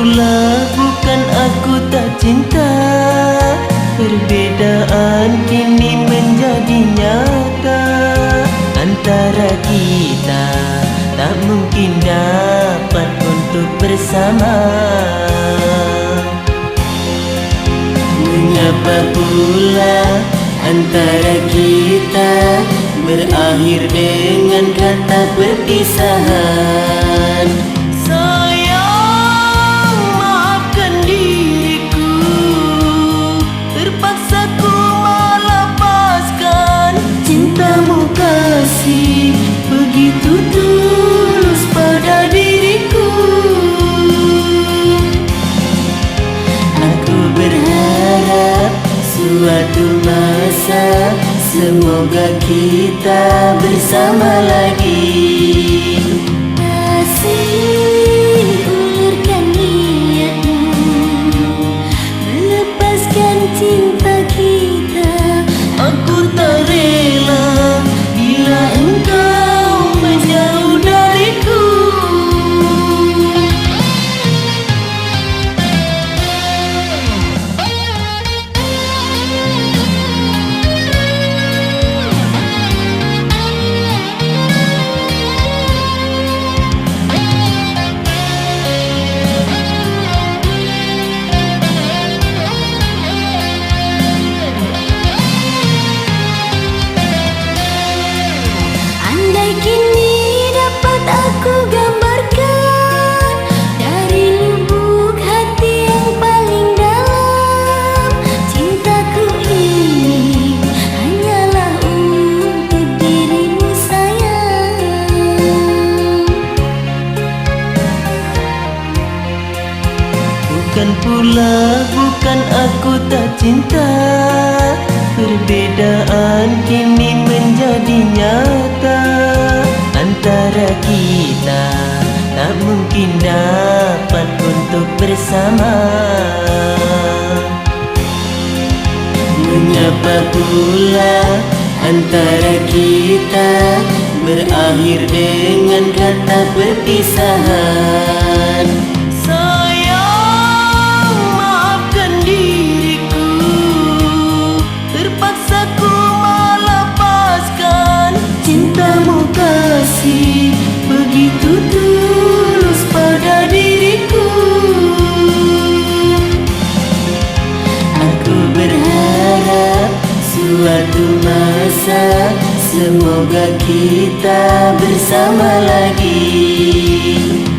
pula bukan aku tak cinta, perbezaan kini menjadi nyata. Antara kita tak mungkin dapat untuk bersama. Mengapa pula antara kita berakhir dengan kata perpisahan? Sayang, maafkan diriku, terpaksa ku melepaskan cintamu kasih, begitu tulus pada diriku. Aku berharap suatu masa semoga kita bersama lagi. Kasih, ulurkan niatmu, melepaskan cinta kita. Aku tak rela bila engkau menjauh dariku. Kini dapat aku gambarkan dari lubuk hati yang paling dalam, cintaku ini hanyalah untuk dirimu sayang. Bukan pula bukan aku tak cinta, perbezaan kini menjadi nyata. Antara kita tak mungkin dapat untuk bersama. Mengapa pula antara kita berakhir dengan kata perpisahan? Sayang, maafkan diriku, terpaksa ku melepaskan cintamu kasih, begitu tulus pada diriku. Aku berharap suatu masa semoga kita bersama lagi.